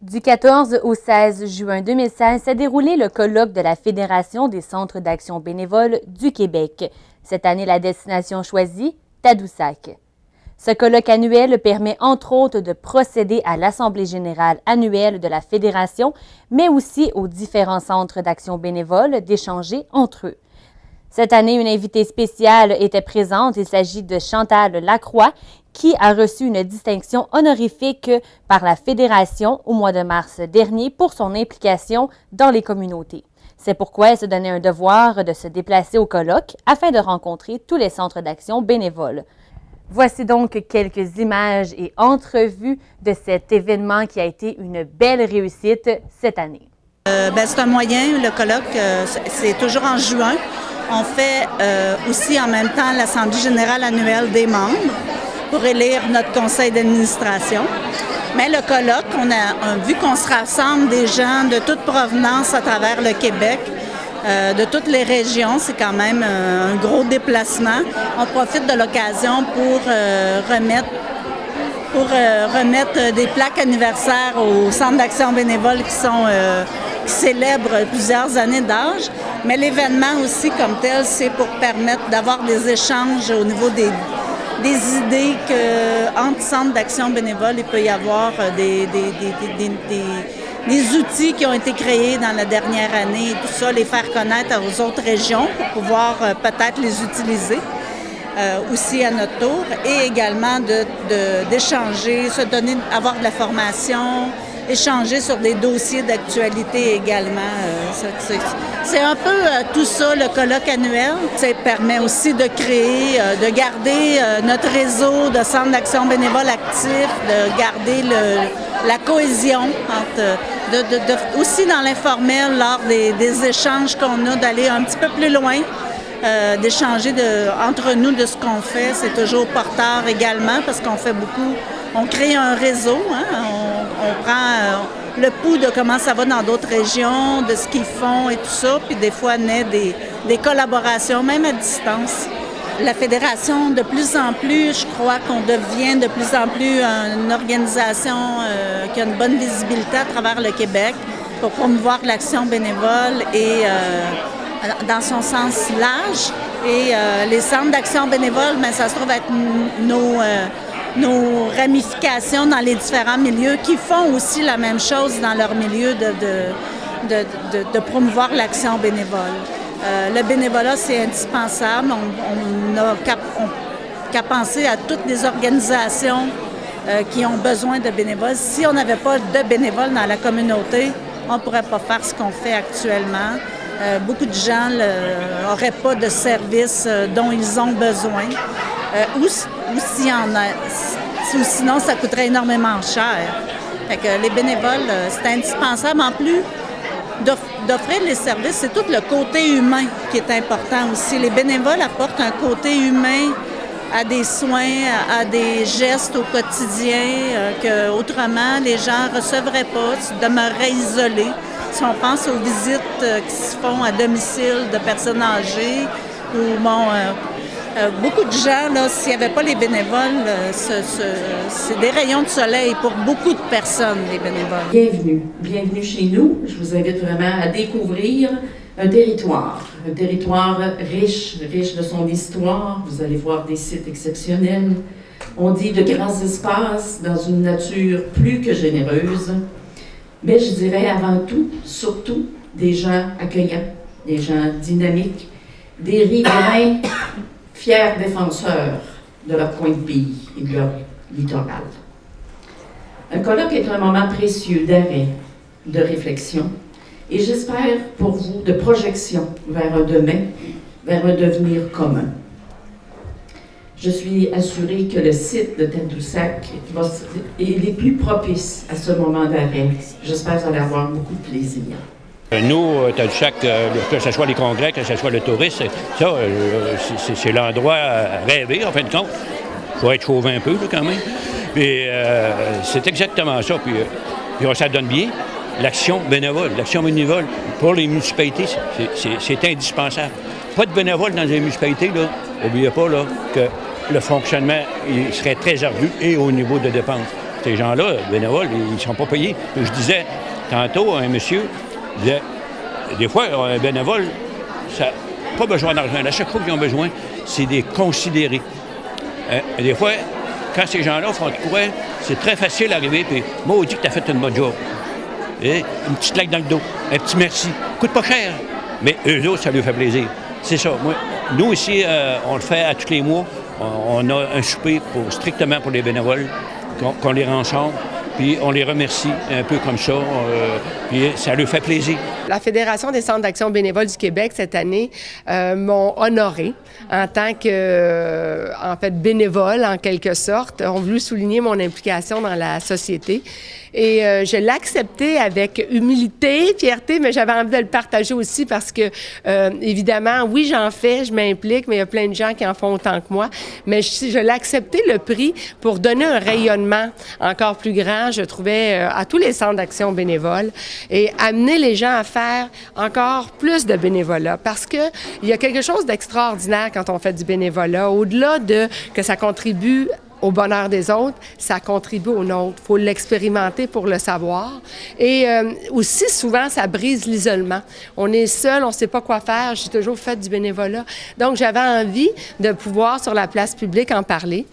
Du 14 au 16 juin 2016 s'est déroulé le colloque de la Fédération des centres d'action bénévoles du Québec. Cette année, la destination choisie, Tadoussac. Ce colloque annuel permet entre autres de procéder à l'Assemblée générale annuelle de la Fédération, mais aussi aux différents centres d'action bénévoles d'échanger entre eux. Cette année, une invitée spéciale était présente. Il s'agit de Chantal Lacroix, qui a reçu une distinction honorifique par la Fédération au mois de mars dernier pour son implication dans les communautés. C'est pourquoi elle se donnait un devoir de se déplacer au colloque afin de rencontrer tous les centres d'action bénévoles. Voici donc quelques images et entrevues de cet événement qui a été une belle réussite cette année. C'est un moyen, le colloque, c'est toujours en juin. On fait aussi en même temps l'Assemblée générale annuelle des membres pour élire notre conseil d'administration. Mais le colloque, vu qu'on se rassemble des gens de toute provenance à travers le Québec, de toutes les régions, c'est quand même un gros déplacement. On profite de l'occasion pour remettre des plaques anniversaires aux centres d'action bénévole qui célèbrent plusieurs années d'âge. Mais l'événement aussi comme tel, c'est pour permettre d'avoir des échanges au niveau des idées qu'entre centres d'action bénévole, il peut y avoir des outils qui ont été créés dans la dernière année et tout ça, les faire connaître aux autres régions pour pouvoir peut-être les utiliser aussi à notre tour et également d'échanger, se donner, avoir de la formation, échanger sur des dossiers d'actualité également. C'est un peu tout ça, le colloque annuel. Ça permet aussi de créer, de garder notre réseau de centres d'action bénévole actifs, de garder la cohésion aussi dans l'informel, lors des échanges qu'on a, d'aller un petit peu plus loin, d'échanger entre nous de ce qu'on fait. C'est toujours porteur également parce qu'on fait beaucoup. On crée un réseau, hein? On prend le pouls de comment ça va dans d'autres régions, de ce qu'ils font et tout ça, puis des fois naît des collaborations, même à distance. La Fédération, de plus en plus, je crois qu'on devient de plus en plus une organisation qui a une bonne visibilité à travers le Québec pour promouvoir l'action bénévole et dans son sens large. Et les centres d'action bénévole, bien, ça se trouve être nos ramifications dans les différents milieux qui font aussi la même chose dans leur milieu de promouvoir l'action bénévole. Le bénévolat, c'est indispensable. On n'a qu'à penser à toutes les organisations qui ont besoin de bénévoles. Si on n'avait pas de bénévoles dans la communauté, on ne pourrait pas faire ce qu'on fait actuellement. Beaucoup de gens n'auraient pas de services dont ils ont besoin. Ou s'il y en a, ou sinon ça coûterait énormément cher. Fait que les bénévoles, c'est indispensable. En plus d'offrir les services, c'est tout le côté humain qui est important aussi. Les bénévoles apportent un côté humain à des soins, à des gestes au quotidien qu'autrement les gens ne recevraient pas, demeureraient isolés. Si on pense aux visites qui se font à domicile de personnes âgées, ou beaucoup de gens, là, s'il n'y avait pas les bénévoles, c'est des rayons de soleil pour beaucoup de personnes, les bénévoles. Bienvenue chez nous. Je vous invite vraiment à découvrir un territoire riche de son histoire. Vous allez voir des sites exceptionnels. On dit de grands espaces dans une nature plus que généreuse. Mais je dirais avant tout, surtout, des gens accueillants, des gens dynamiques, des riverains fiers défenseurs de leur coin de pays et de leur littoral. Un colloque est un moment précieux d'arrêt, de réflexion, et j'espère pour vous de projection vers un demain, vers un devenir commun. Je suis assurée que le site de Tadoussac est les plus propices à ce moment d'arrêt. J'espère que vous allez avoir beaucoup de plaisir. Nous, Tadoussac, que ce soit les congrès, que ce soit le tourisme, c'est l'endroit rêvé, en fin de compte. Il faut être chauvin un peu, là, quand même. Puis c'est exactement ça. Puis ça donne bien. L'action bénévole pour les municipalités, c'est indispensable. Pas de bénévoles dans les municipalités, là. N'oubliez pas là, que le fonctionnement il serait très ardu et au niveau de dépenses. Ces gens-là, bénévoles, ils ne sont pas payés. Puis je disais tantôt à un monsieur, je disais, des fois, un bénévole, ça n'a pas besoin d'argent. À chaque fois qu'ils ont besoin, c'est des considérés. Des fois, quand ces gens-là font de quoi, c'est très facile d'arriver, puis moi, on dit que tu as fait une bonne job. Et une petite claque dans le dos, un petit merci. Coûte pas cher, mais eux autres, ça leur fait plaisir. C'est ça. Moi, nous, ici, on le fait à tous les mois. On a un souper strictement pour les bénévoles, qu'on les rencontre, puis on les remercie un peu comme ça, puis ça leur fait plaisir. La Fédération des centres d'action bénévoles du Québec, cette année, m'ont honorée en tant que, bénévole, en quelque sorte. Ont voulu souligner mon implication dans la société. Et je l'ai accepté avec humilité, fierté, mais j'avais envie de le partager aussi parce que, évidemment, oui, j'en fais, je m'implique, mais il y a plein de gens qui en font autant que moi. Mais je l'ai accepté, le prix, pour donner un rayonnement encore plus grand, je trouvais, à tous les centres d'action bénévoles et amener les gens à faire encore plus de bénévolat parce qu'il y a quelque chose d'extraordinaire quand on fait du bénévolat. Au-delà de que ça contribue au bonheur des autres, ça contribue au nôtre. Il faut l'expérimenter pour le savoir. Et aussi, souvent, ça brise l'isolement. On est seul, on ne sait pas quoi faire. J'ai toujours fait du bénévolat. Donc, j'avais envie de pouvoir, sur la place publique, en parler.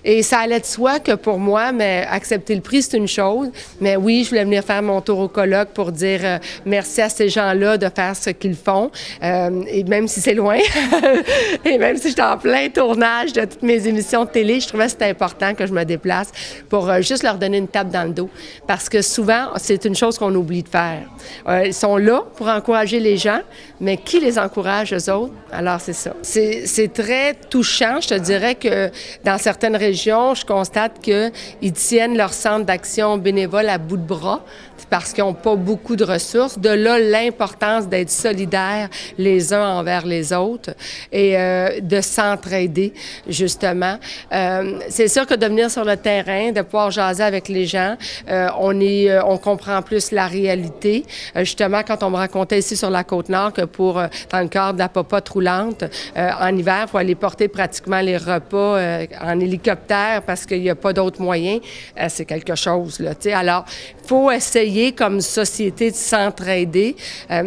Et ça allait de soi que pour moi, mais accepter le prix, c'est une chose. Mais oui, je voulais venir faire mon tour au colloque pour dire merci à ces gens-là de faire ce qu'ils font. Et même si c'est loin, et même si j'étais en plein tournage de toutes mes émissions de télé, je trouvais que c'était important que je me déplace pour juste leur donner une tape dans le dos. Parce que souvent, c'est une chose qu'on oublie de faire. Ils sont là pour encourager les gens, mais qui les encourage, eux autres? Alors, c'est ça. C'est très touchant. Je te dirais que dans certaines régions, je constate qu'ils tiennent leur centre d'action bénévole à bout de bras parce qu'ils n'ont pas beaucoup de ressources. De là, l'importance d'être solidaires les uns envers les autres et de s'entraider, justement. C'est sûr que de venir sur le terrain, de pouvoir jaser avec les gens, on comprend plus la réalité. Justement, quand on me racontait ici sur la Côte-Nord que dans le cadre de la popote roulante, en hiver, il faut aller porter pratiquement les repas en hélicoptère parce qu'il n'y a pas d'autres moyens, c'est quelque chose, là, tu sais. Alors, il faut essayer comme société de s'entraider.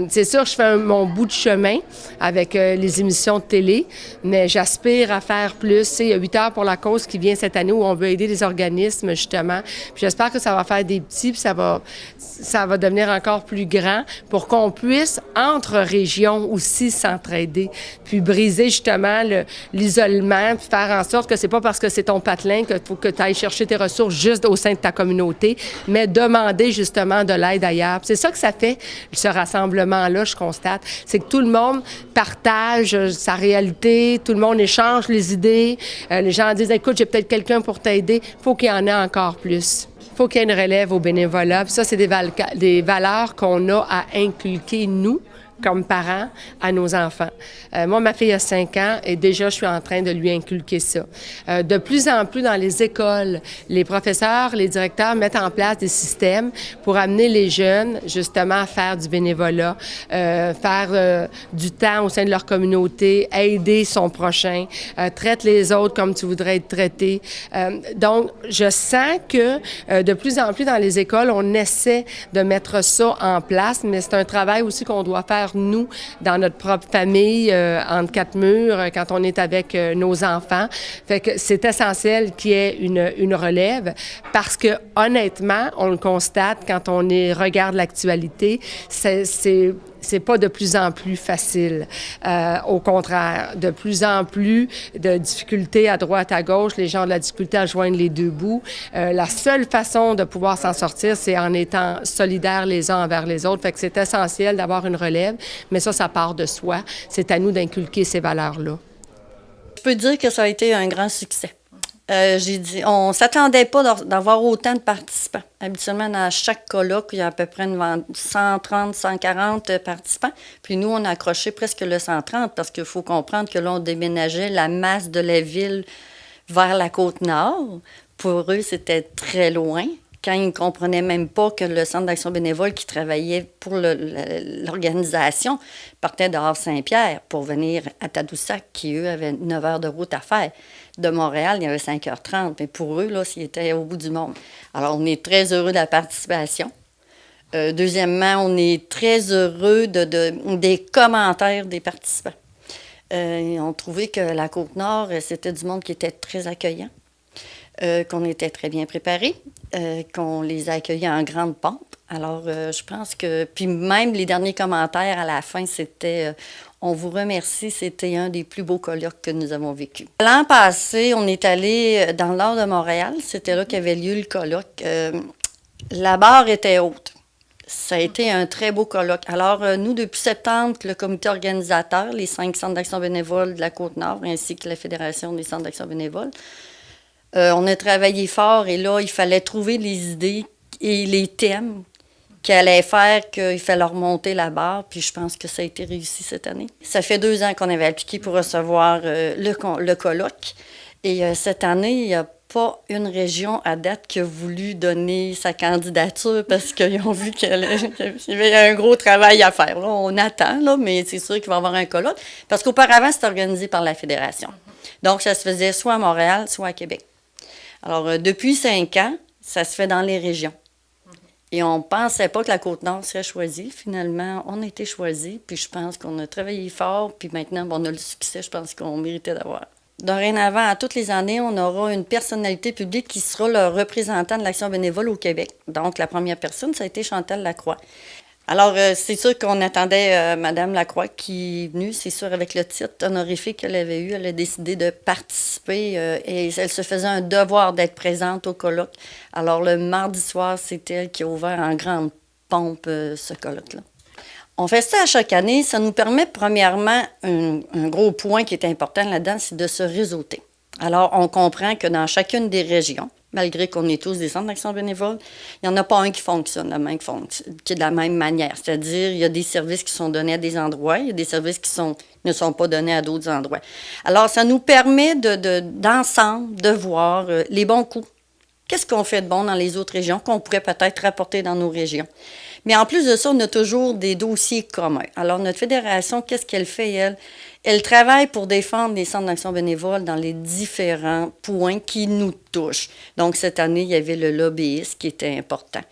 C'est sûr, je fais mon bout de chemin avec les émissions de télé, mais j'aspire à faire plus. Il y a 8 heures pour la cause qui vient cette année où on veut aider les organismes, justement. Puis j'espère que ça va faire des petits, puis ça va devenir encore plus grand pour qu'on puisse, entre régions aussi, s'entraider, puis briser, justement, l'isolement, puis faire en sorte que c'est pas parce que c'est ton patelin qu'il faut que tu ailles chercher tes ressources juste au sein de ta communauté, mais demander, justement, de l'aide ailleurs. Puis c'est ça que ça fait, ce rassemblement-là, je constate. C'est que tout le monde partage sa réalité, tout le monde échange les idées. Les gens disent, écoute, j'ai peut-être quelqu'un pour t'aider. Il faut qu'il y en ait encore plus. Il faut qu'il y ait une relève au bénévolat. Puis ça, c'est des valeurs qu'on a à inculquer, nous, comme parents, à nos enfants. Moi, ma fille a 5 ans et déjà, je suis en train de lui inculquer ça. De plus en plus, dans les écoles, les professeurs, les directeurs mettent en place des systèmes pour amener les jeunes, justement, à faire du bénévolat, faire du temps au sein de leur communauté, aider son prochain, traite les autres comme tu voudrais être traité. Donc, je sens que de plus en plus dans les écoles, on essaie de mettre ça en place, mais c'est un travail aussi qu'on doit faire nous, dans notre propre famille, entre 4 murs, quand on est avec nos enfants. Fait que c'est essentiel qu'il y ait une relève parce que, honnêtement, on le constate quand on regarde l'actualité, c'est pas de plus en plus facile. Au contraire, de plus en plus de difficultés à droite, à gauche. Les gens ont de la difficulté à joindre les deux bouts. La seule façon de pouvoir s'en sortir, c'est en étant solidaires les uns envers les autres. Fait que c'est essentiel d'avoir une relève, mais ça part de soi. C'est à nous d'inculquer ces valeurs-là. Je peux dire que ça a été un grand succès. On ne s'attendait pas d'avoir autant de participants. Habituellement, dans chaque colloque, il y a à peu près 130, 140 participants. Puis nous, on a accroché presque le 130 parce qu'il faut comprendre que là, on déménageait la masse de la ville vers la Côte-Nord. Pour eux, c'était très loin. Quand ils ne comprenaient même pas que le Centre d'action bénévole qui travaillait pour l'organisation partait de Havre-Saint-Pierre pour venir à Tadoussac, qui, eux, avaient 9 heures de route à faire. de Montréal, il y avait 5h30, mais pour eux, là, c'était au bout du monde. Alors, on est très heureux de la participation. Deuxièmement, on est très heureux des commentaires des participants. Ils ont trouvé que la Côte-Nord, c'était du monde qui était très accueillant, qu'on était très bien préparés, qu'on les a accueillis en grande pompe. Alors, je pense que... Puis même les derniers commentaires à la fin, c'était on vous remercie, c'était un des plus beaux colloques que nous avons vécu. L'an passé, on est allé dans le nord de Montréal. C'était là qu'avait lieu le colloque. La barre était haute. Ça a été un très beau colloque. Alors, nous, depuis septembre, le comité organisateur, les 5 centres d'action bénévole de la Côte-Nord, ainsi que la Fédération des centres d'action bénévole, on a travaillé fort et là, il fallait trouver les idées et les thèmes qui allaient faire qu'il fallait remonter la barre, puis je pense que ça a été réussi cette année. Ça fait 2 ans qu'on avait appliqué pour recevoir le colloque et cette année, il n'y a pas une région à date qui a voulu donner sa candidature parce qu'ils ont vu qu'il y avait un gros travail à faire. Là, on attend, là, mais c'est sûr qu'il va y avoir un colloque parce qu'auparavant, c'était organisé par la Fédération. Donc, ça se faisait soit à Montréal, soit à Québec. Alors, depuis 5 ans, ça se fait dans les régions. Et on ne pensait pas que la Côte-Nord serait choisie. Finalement, on a été choisis, puis je pense qu'on a travaillé fort, puis maintenant, on a le succès, je pense qu'on méritait d'avoir. Dorénavant, à toutes les années, on aura une personnalité publique qui sera le représentant de l'action bénévole au Québec. Donc, la première personne, ça a été Chantal Lacroix. Alors, c'est sûr qu'on attendait Mme Lacroix qui est venue, c'est sûr, avec le titre honorifique qu'elle avait eu. Elle a décidé de participer et elle se faisait un devoir d'être présente au colloque. Alors, le mardi soir, c'est elle qui a ouvert en grande pompe ce colloque-là. On fait ça à chaque année. Ça nous permet, premièrement, un gros point qui est important là-dedans, c'est de se réseauter. Alors, on comprend que dans chacune des régions, malgré qu'on est tous des centres d'action bénévole, il n'y en a pas un qui fonctionne qui est de la même manière. C'est-à-dire, il y a des services qui sont donnés à des endroits, il y a des services qui ne sont pas donnés à d'autres endroits. Alors, ça nous permet d'ensemble de voir les bons coups. Qu'est-ce qu'on fait de bon dans les autres régions qu'on pourrait peut-être rapporter dans nos régions? Mais en plus de ça, on a toujours des dossiers communs. Alors, notre fédération, qu'est-ce qu'elle fait, elle? Elle travaille pour défendre les centres d'action bénévole dans les différents points qui nous touchent. Donc, cette année, il y avait le lobbyisme qui était important.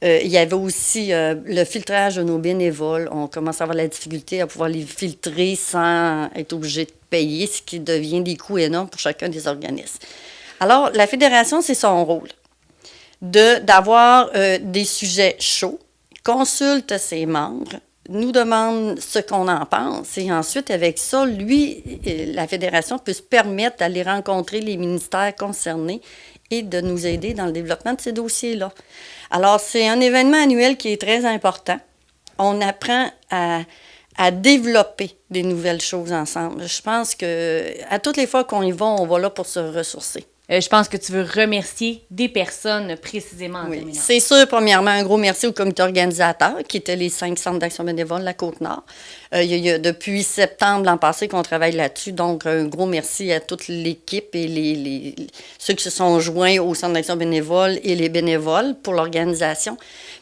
Il y avait aussi le filtrage de nos bénévoles. On commence à avoir la difficulté à pouvoir les filtrer sans être obligé de payer, ce qui devient des coûts énormes pour chacun des organismes. Alors, la fédération, c'est son rôle d'avoir des sujets chauds, consulte ses membres, nous demande ce qu'on en pense et ensuite, avec ça, la Fédération peut se permettre d'aller rencontrer les ministères concernés et de nous aider dans le développement de ces dossiers-là. Alors, c'est un événement annuel qui est très important. On apprend à développer des nouvelles choses ensemble. Je pense que à toutes les fois qu'on y va, on va là pour se ressourcer. Je pense que tu veux remercier des personnes précisément en terminant. C'est sûr, premièrement, un gros merci au comité organisateur, qui étaient les 5 centres d'action bénévole de la Côte-Nord. Il y a depuis septembre l'an passé qu'on travaille là-dessus, donc un gros merci à toute l'équipe et ceux qui se sont joints au centre d'action bénévole et les bénévoles pour l'organisation.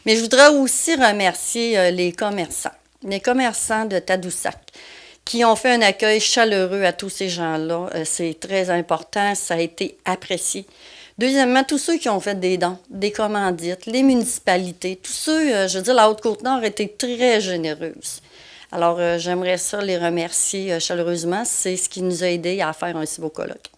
Mais je voudrais aussi remercier les commerçants de Tadoussac, qui ont fait un accueil chaleureux à tous ces gens-là. C'est très important, ça a été apprécié. Deuxièmement, tous ceux qui ont fait des dons, des commandites, les municipalités, tous ceux, je veux dire, la Haute-Côte-Nord était très généreuse. Alors, j'aimerais ça les remercier chaleureusement. C'est ce qui nous a aidés à faire un si beau colloque.